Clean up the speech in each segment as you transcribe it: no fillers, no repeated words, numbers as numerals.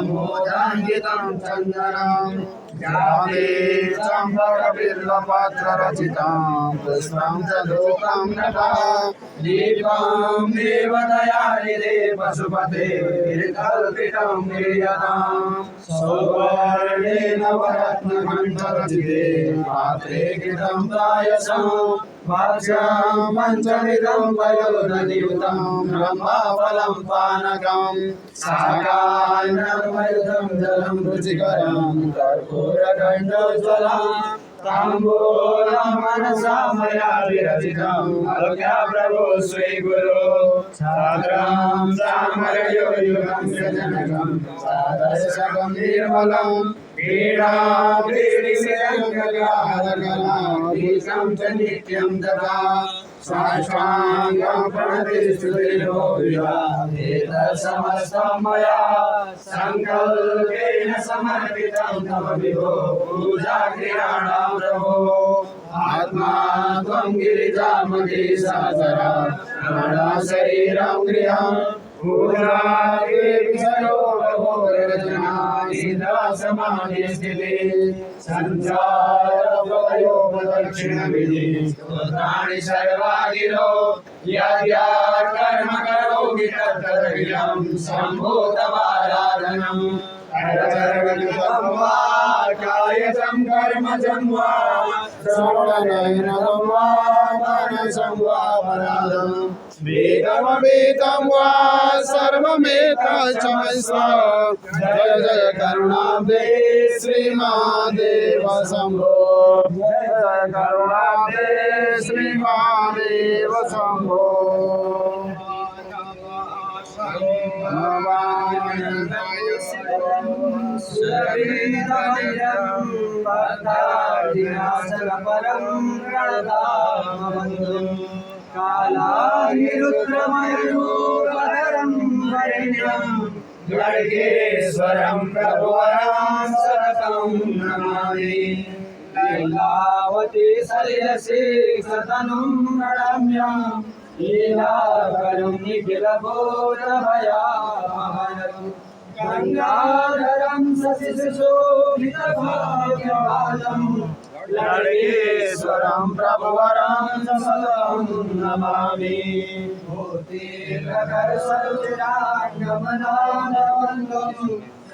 मोदाङ्कितं चन्दनं जाते चम्पकबिल्वपत्ररचितं पुष्पं च धूपं नटः दीपं देवदयानिधे पशुपतेर्कल्पितं क्रियतां सौवर्णेन वरत्नकण्ठरचिते पात्रे कृतं पायसं भक्ष्यं पञ्चविधं पयोदधियुतं ब्रह्मफलं पानकं साकान्नमयुतं जलं रुचिकरं कर्पूरगण्डोज्ज्वलं ताम्बूलं मनसा मया विरचितं अलोक्या प्रभो श्रीगुरो छात्रं सामरयोयुगं जनकं सादर्शकं निर्मलं पीडापीडितङ्गकाहरकलागीतं च नित्यं तथा साष्टाङ्गं प्रणतिस्तुतिर्भो समस्तं मया सङ्कल्पेन समर्पितं तव विभो पूजाक्रियाणां प्रभो आत्मा त्वं गिरिजामति सागरा प्राणशरीरं गृहम् स्तोत्राणि सर्वागिरो यद्यत् कर्म करोमि तत्तदखिलं सम्भूतमाराधनम् अरचरगतं वा कायजं कर्मजं वा श्रवणनयनं वा मानसं वा पराधम् वेदमवेदं वा सर्वमेतच्चमस्व जय जय करुणाब्धे श्रीमहादेव शम्भो जय जय करुणाब्धे श्रीमहादेव शम्भो कालानिरुद्रमयूरधरं वरेण्यं गणेश्वरं प्रभुवरं सततं नमामि लीलावती सलिलसे सतनुं प्रणम्यं लीलाकरुं निखिलबोधभयापहरं गङ्गाधरं शशिशोभितभाग्यवादं ललितेश्वरं प्रभुवरं सततं नमामि भूतिर्गगरसरुचिराङ्गमनानवन्दं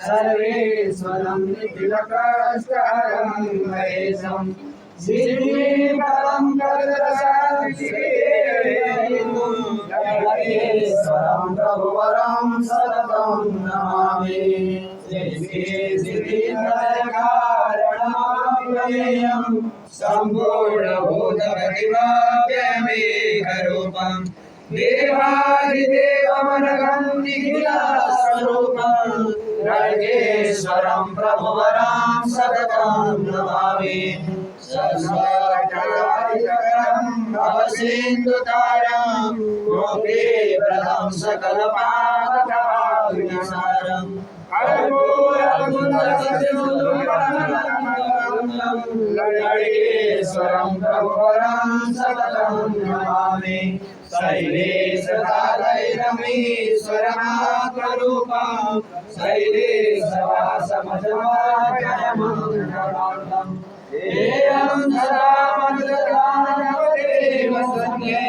सर्वेश्वरं निखिलकष्टहरं महेशं श्रीकरं ललितेश्वरं प्रभुवरं सततं नमामि सम्पूर्णभूतप्रतिभाव्यमेकरूपं देवादिदेवमनघं निखिलस्वरूपं ललितेश्वरं प्रभुवरं सततं नमामि सरस्वतीकरं भवसिन्धुतारं गोपीप्रदं सकलपापविनाशनं ललितेश्वरं प्रभुवरं सततं नमामि शैलेशदादैरमीश्वरमात्मरूपं शैलेशवासमजमाजयमङ्गलार्थम् एवं सदा मद्गदानवदेव सन्ये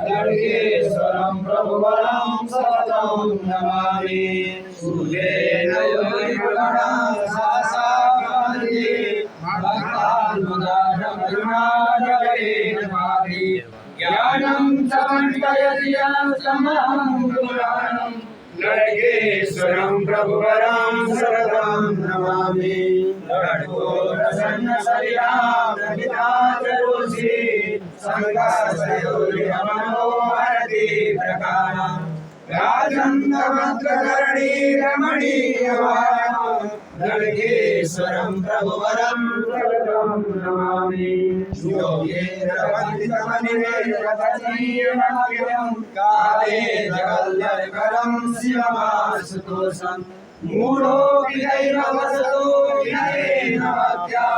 ललितेश्वरं प्रभुवरं सततं नमामि सूर्येण योगिगणा सासाकान्ते भक्तान्मुदारमरुणाजलेन भाति ज्ञानं समन्वयति समहं पुराणं ललितेश्वरं प्रभुवरं सततं नमामि लड्डोरसन्नशरीरामृताचरोषि सङ्गसयोरिमनोहरति प्रकारं राजन्तमन्त्रकर्णी रमणीयवाणं ललितेश्वरं प्रभुवरं सततं नमामि योगेन्द्रवन्दितमनिवेदतनीयमखिलं काले जगल्यकरं शिवमाशुतोषं मूढोऽपिदैववसतो विनयेन भक्त्या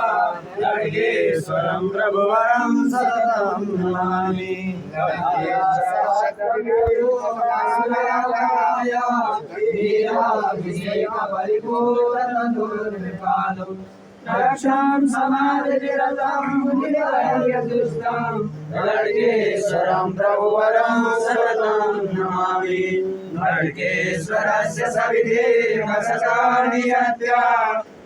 लड्केश्वरं प्रभुवरं सततं नमामि। रक्षां समाधिरतं मुनिवर्यदुष्टं लड्केश्वरं प्रभुवरं सततं नमामि। लड्केश्वरस्य सविधे वसतानि यत्या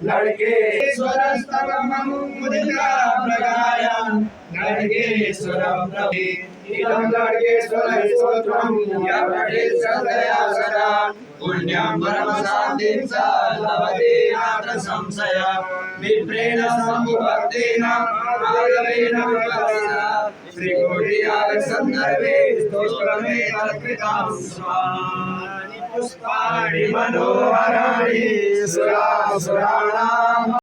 लड्केश्वरस्तवं मुदिता प्रगायन् लड्केश्वरं प्रभे इदं लड्केश्वर स्तोत्रं यपठेत्सदया सदा पुण्यं परमशान्तिं च लभते नात्र संशयः। विप्रेण सम्भक्तेन आगमेन विपश्यता श्रीकोटियागसन्दर्भे स्तोत्रमेतत्कृतं स्वाहानि पुष्पाणि मनोहराणि सुरासुराणां